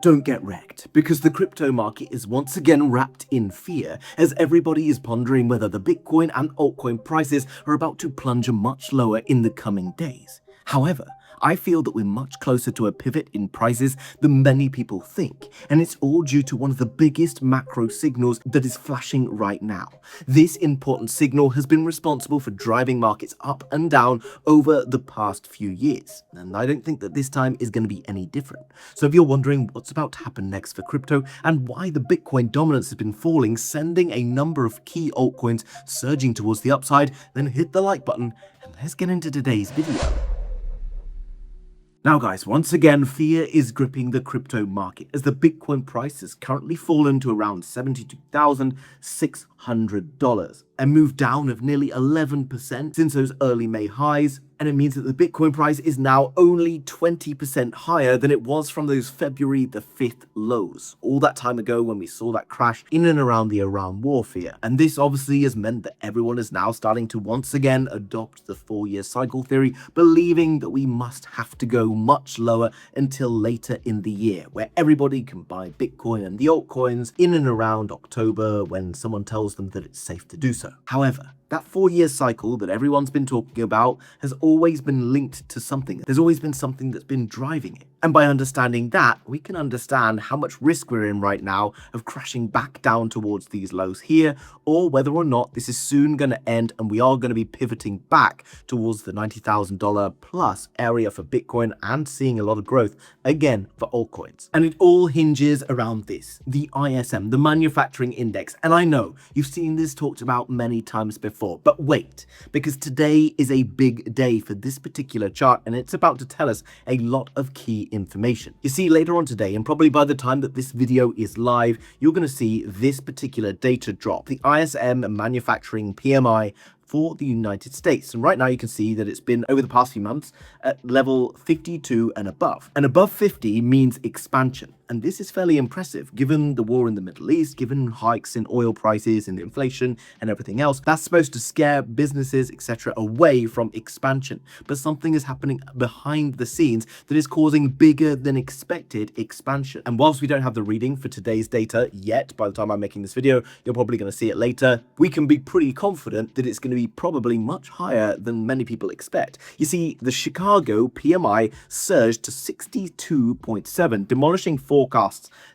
Don't get wrecked, because the crypto market is once again wrapped in fear as everybody is pondering whether the Bitcoin and altcoin prices are about to plunge much lower in the coming days. However, I feel that we're much closer to a pivot in prices than many people think, and it's all due to one of the biggest macro signals that is flashing right now. This important signal has been responsible for driving markets up and down over the past few years, and I don't think that this time is going to be any different. So if you're wondering what's about to happen next for crypto and why the Bitcoin dominance has been falling, sending a number of key altcoins surging towards the upside, then hit the like button and let's get into today's video. Now guys, once again, fear is gripping the crypto market as the Bitcoin price has currently fallen to around $72,600, a move down of nearly 11% since those early May highs. And it means that the Bitcoin price is now only 20% higher than it was from those February the 5th lows, all that time ago when we saw that crash in and around the Iran war fear. And this obviously has meant that everyone is now starting to once again adopt the 4-year cycle theory, believing that we must have to go much lower until later in the year, where everybody can buy Bitcoin and the altcoins in and around October when someone tells them that it's safe to do so. However, that 4-year cycle that everyone's been talking about has always been linked to something. There's always been something that's been driving it. And by understanding that, we can understand how much risk we're in right now of crashing back down towards these lows here, or whether or not this is soon going to end and we are going to be pivoting back towards the $90,000 plus area for Bitcoin and seeing a lot of growth again for altcoins. And it all hinges around this, the ISM, the manufacturing index. And I know you've seen this talked about many times before. But wait, because today is a big day for this particular chart and it's about to tell us a lot of key information. You see, later on today, and probably by the time that this video is live, you're going to see this particular data drop, the ISM manufacturing PMI for the United States. And right now you can see that it's been over the past few months at level 52 and above. And above 50 means expansion. And this is fairly impressive given the war in the Middle East, given hikes in oil prices and inflation and everything else. That's supposed to scare businesses, etc., away from expansion. But something is happening behind the scenes that is causing bigger than expected expansion. And whilst we don't have the reading for today's data yet, by the time I'm making this video, you're probably going to see it later, we can be pretty confident that it's going to be probably much higher than many people expect. You see, the Chicago PMI surged to 62.7, demolishing forecasts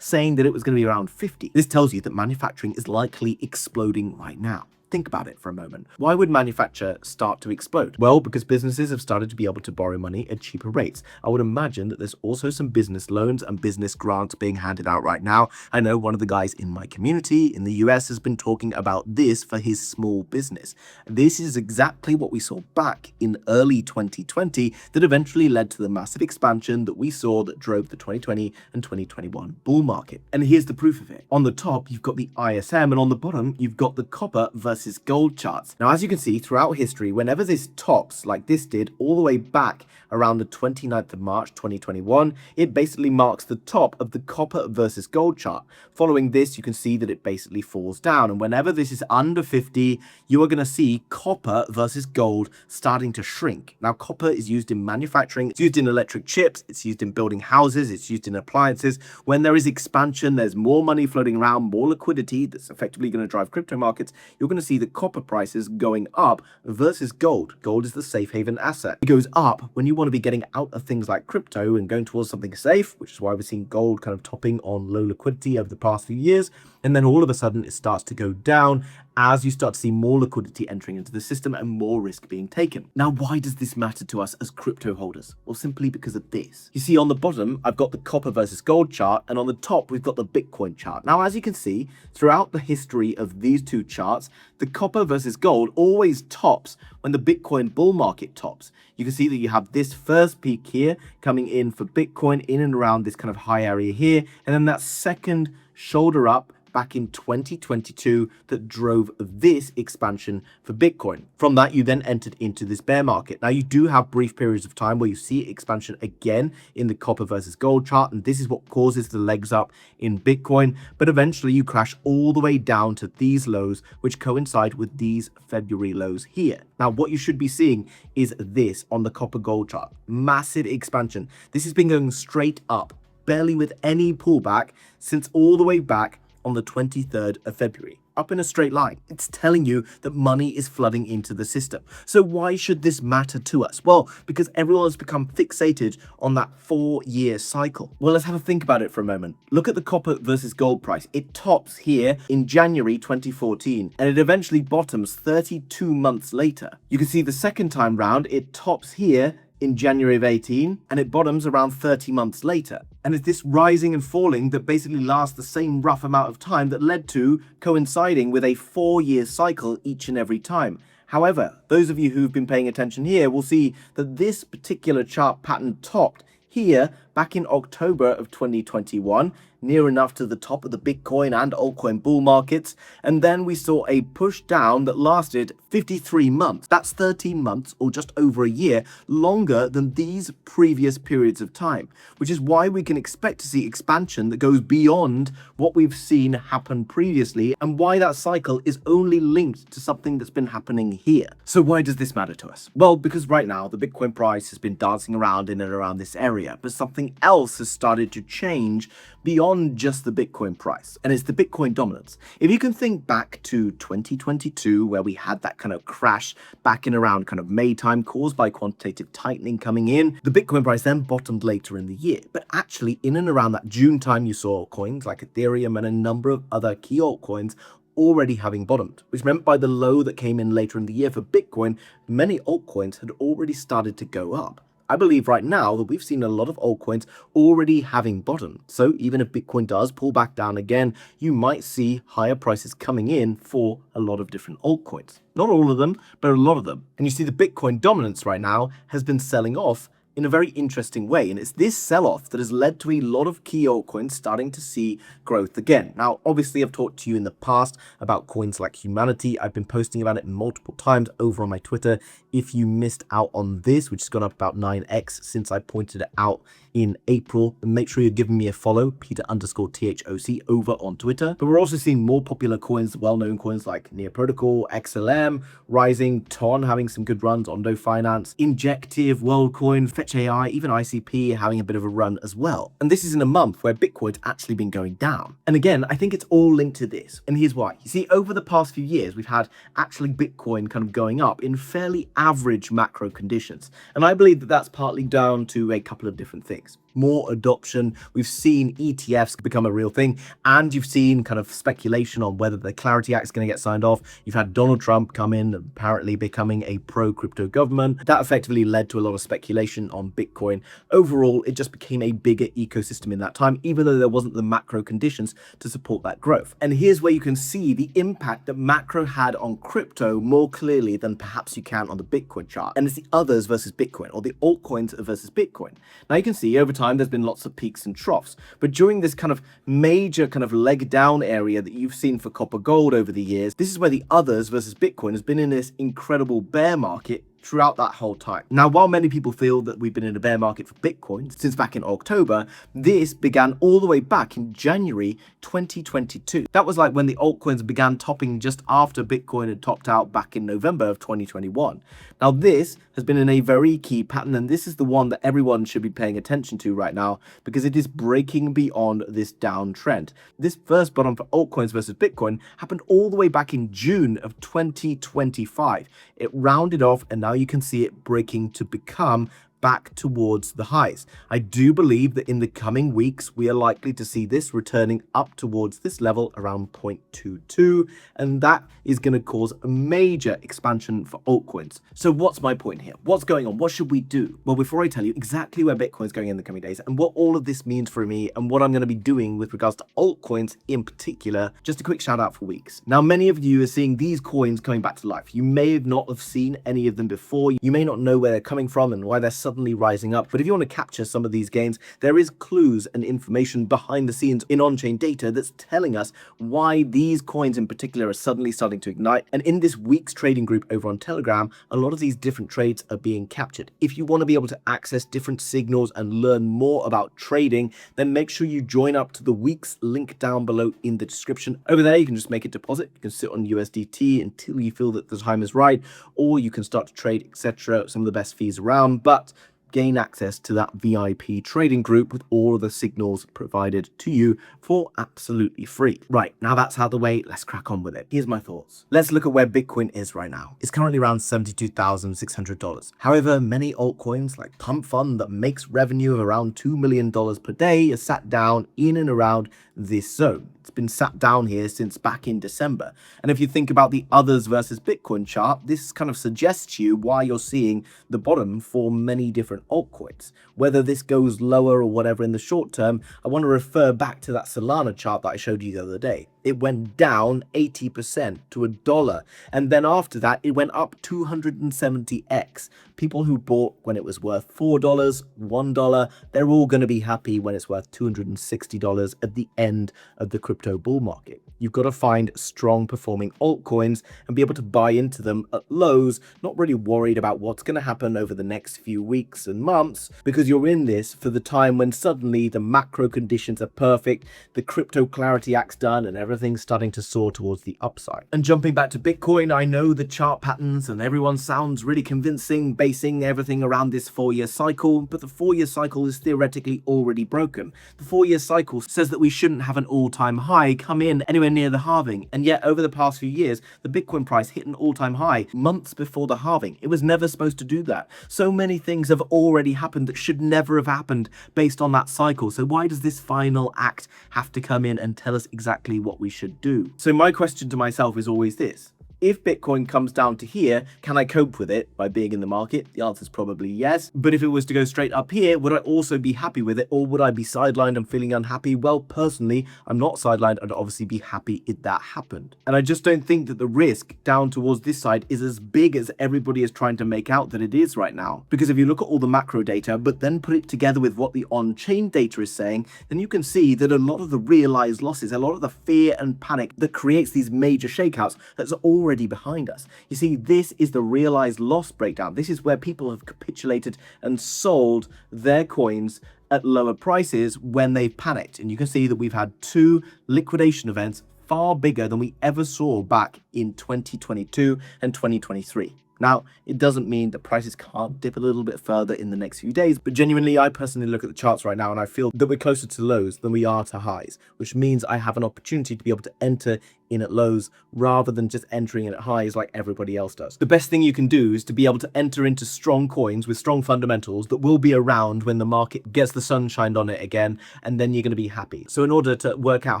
saying that it was going to be around 50. This tells you that manufacturing is likely exploding right now. Think about it for a moment. Why would manufacture start to explode? Well, because businesses have started to be able to borrow money at cheaper rates. I would imagine that there's also some business loans and business grants being handed out right now. I know one of the guys in my community in the US has been talking about this for his small business. This is exactly what we saw back in early 2020 that eventually led to the massive expansion that we saw that drove the 2020 and 2021 bull market. And here's the proof of it. On the top, you've got the ISM, and on the bottom, you've got the copper versus gold charts. Now, as you can see throughout history, whenever this tops like this did all the way back around the 29th of March 2021, it basically marks the top of the copper versus gold chart. Following this, you can see that it basically falls down, and whenever this is under 50, you are going to see copper versus gold starting to shrink. Now, copper is used in manufacturing, it's used in electric chips, it's used in building houses, it's used in appliances. When there is expansion, there's more money floating around, more liquidity that's effectively going to drive crypto markets. You're going to see the copper prices going up versus gold. Gold is the safe haven asset. It goes up when you want to be getting out of things like crypto and going towards something safe, which is why we're seeing gold kind of topping on low liquidity over the past few years. And then all of a sudden it starts to go down as you start to see more liquidity entering into the system and more risk being taken. Now, why does this matter to us as crypto holders? Well, simply because of this. You see, on the bottom, I've got the copper versus gold chart, and on the top, we've got the Bitcoin chart. Now, as you can see, throughout the history of these two charts, the copper versus gold always tops when the Bitcoin bull market tops. You can see that you have this first peak here coming in for Bitcoin in and around this kind of high area here, and then that second shoulder up back in 2022 that drove this expansion for Bitcoin. From that, you then entered into this bear market. Now, you do have brief periods of time where you see expansion again in the copper versus gold chart, and this is what causes the legs up in Bitcoin, but eventually you crash all the way down to these lows, which coincide with these February lows here. Now, what you should be seeing is this on the copper gold chart. Massive expansion. This has been going straight up, barely with any pullback since all the way back on the 23rd of February. Up in a straight line. It's telling you that money is flooding into the system. So why should this matter to us? Well, because everyone has become fixated on that 4-year cycle. Well, let's have a think about it for a moment. Look at the copper versus gold price. It tops here in January 2014, and it eventually bottoms 32 months later. You can see the second time round, it tops here in January of 18, and it bottoms around 30 months later. And it's this rising and falling that basically lasts the same rough amount of time that led to coinciding with a 4-year cycle each and every time. However, those of you who've been paying attention here will see that this particular chart pattern topped here back in October of 2021, near enough to the top of the Bitcoin and altcoin bull markets, and then we saw a push down that lasted 53 months. That's 13 months, or just over a year, longer than these previous periods of time, which is why we can expect to see expansion that goes beyond what we've seen happen previously, and why that cycle is only linked to something that's been happening here. So why does this matter to us? Well, because right now the Bitcoin price has been dancing around in and around this area, but something else has started to change beyond just the Bitcoin price, and it's the Bitcoin dominance. If you can think back to 2022, where we had that kind of crash back in around kind of May time caused by quantitative tightening coming in, the Bitcoin price then bottomed later in the year. But actually in and around that June time, you saw coins like Ethereum and a number of other key altcoins already having bottomed, which meant by the low that came in later in the year for Bitcoin, many altcoins had already started to go up. I believe right now that we've seen a lot of altcoins already having bottomed. So even if Bitcoin does pull back down again, you might see higher prices coming in for a lot of different altcoins. Not all of them, but a lot of them. And you see the Bitcoin dominance right now has been selling off in a very interesting way. And it's this sell-off that has led to a lot of key altcoins starting to see growth again. Now, obviously, I've talked to you in the past about coins like Humanity. I've been posting about it multiple times over on my Twitter. If you missed out on this, which has gone up about 9x since I pointed it out in April, make sure you're giving me a follow, Peter_THOC over on Twitter. But we're also seeing more popular coins, well-known coins like Near Protocol, XLM, Rising, Ton having some good runs, Ondo Finance, Injective, WorldCoin, Fetch AI, even ICP having a bit of a run as well. And this is in a month where Bitcoin's actually been going down. And again, I think it's all linked to this. And here's why. You see, over the past few years, we've had actually Bitcoin kind of going up in fairly average macro conditions. And I believe that that's partly down to a couple of different things. More adoption. We've seen ETFs become a real thing, and you've seen kind of speculation on whether the Clarity Act is going to get signed off. You've had Donald Trump come in, apparently becoming a pro-crypto government. That effectively led to a lot of speculation on Bitcoin. Overall, it just became a bigger ecosystem in that time, even though there wasn't the macro conditions to support that growth. And here's where you can see the impact that macro had on crypto more clearly than perhaps you can on the Bitcoin chart. And it's the others versus Bitcoin, or the altcoins versus Bitcoin. Now you can see over time there's been lots of peaks and troughs, but during this kind of major kind of leg down area that you've seen for copper gold over the years, this is where the others versus Bitcoin has been in this incredible bear market throughout that whole time. Now, while many people feel that we've been in a bear market for Bitcoin since back in October, this began all the way back in January 2022. That was like when the altcoins began topping just after Bitcoin had topped out back in November of 2021. Now, this has been in a very key pattern, and this is the one that everyone should be paying attention to right now because it is breaking beyond this downtrend. This first bottom for altcoins versus Bitcoin happened all the way back in June of 2025. It rounded off, and now you can see it breaking to become back towards the highs. I do believe that in the coming weeks, we are likely to see this returning up towards this level around 0.22, and that is going to cause a major expansion for altcoins. So what's my point here? What's going on? What should we do? Well, before I tell you exactly where Bitcoin is going in the coming days and what all of this means for me and what I'm going to be doing with regards to altcoins in particular, just a quick shout out for WEEX. Now, many of you are seeing these coins coming back to life. You may not have seen any of them before. You may not know where they're coming from and why they're suddenly rising up. But if you want to capture some of these gains, there is clues and information behind the scenes in on-chain data that's telling us why these coins in particular are suddenly starting to ignite. And in this WEEX trading group over on Telegram, a lot of these different trades are being captured. If you want to be able to access different signals and learn more about trading, then make sure you join up to the WEEX link down below in the description. Over there, you can just make a deposit. You can sit on USDT until you feel that the time is right, or you can start to trade, etc. Some of the best fees around. But gain access to that VIP trading group with all of the signals provided to you for absolutely free. Right, now that's out of the way, let's crack on with it. Here's my thoughts. Let's look at where Bitcoin is right now. It's currently around $72,600. However, many altcoins like Pump Fund that makes revenue of around $2 million per day is sat down in and around this zone. It's been sat down here since back in December. And if you think about the others versus Bitcoin chart, this kind of suggests to you why you're seeing the bottom for many different altcoins. Whether this goes lower or whatever in the short term, I want to refer back to that Solana chart that I showed you the other day. It went down 80% to $1. And then after that, it went up 270x. People who bought when it was worth $4, $1, they're all going to be happy when it's worth $260 at the end of the crypto bull market. You've got to find strong performing altcoins and be able to buy into them at lows, not really worried about what's going to happen over the next few weeks and months, because you're in this for the time when suddenly the macro conditions are perfect, the crypto clarity act's done, and everything's starting to soar towards the upside. And jumping back to Bitcoin, I know the chart patterns and everyone sounds really convincing, basing everything around this 4-year cycle, but the 4-year cycle is theoretically already broken. The 4-year cycle says that we shouldn't have an all-time high come in anywhere near the halving, and yet over the past few years, the Bitcoin price hit an all-time high months before the halving. It was never supposed to do that. So many things have already happened that should never have happened based on that cycle. So why does this final act have to come in and tell us exactly what we should do? So my question to myself is always this: if Bitcoin comes down to here, can I cope with it by being in the market? The answer is probably yes. But if it was to go straight up here, would I also be happy with it, or would I be sidelined and feeling unhappy? Well, personally, I'm not sidelined. I'd obviously be happy if that happened. And I just don't think that the risk down towards this side is as big as everybody is trying to make out that it is right now. Because if you look at all the macro data, but then put it together with what the on-chain data is saying, then you can see that a lot of the realized losses, a lot of the fear and panic that creates these major shakeouts, that's already behind us. You see, this is the realized loss breakdown. This is where people have capitulated and sold their coins at lower prices when they've panicked. And you can see that we've had 2 liquidation events far bigger than we ever saw back in 2022 and 2023. Now, it doesn't mean that prices can't dip a little bit further in the next few days, but genuinely, I personally look at the charts right now and I feel that we're closer to lows than we are to highs, which means I have an opportunity to be able to enter in at lows rather than just entering in at highs like everybody else does. The best thing you can do is to be able to enter into strong coins with strong fundamentals that will be around when the market gets the sunshine on it again, and then you're going to be happy. So in order to work out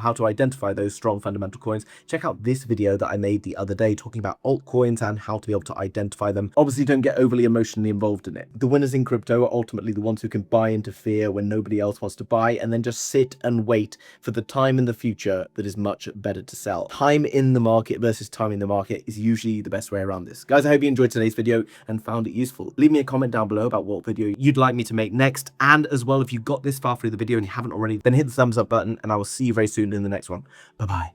how to identify those strong fundamental coins, check out this video that I made the other day talking about altcoins and how to be able to identify them. Obviously, don't get overly emotionally involved in it. The winners in crypto are ultimately the ones who can buy into fear when nobody else wants to buy, and then just sit and wait for the time in the future that is much better to sell. Time in the market versus time in the market is usually the best way around this. Guys, I hope you enjoyed today's video and found it useful. Leave me a comment down below about what video you'd like me to make next. And as well, if you got this far through the video and you haven't already, then hit the thumbs up button and I will see you very soon in the next one. Bye-bye.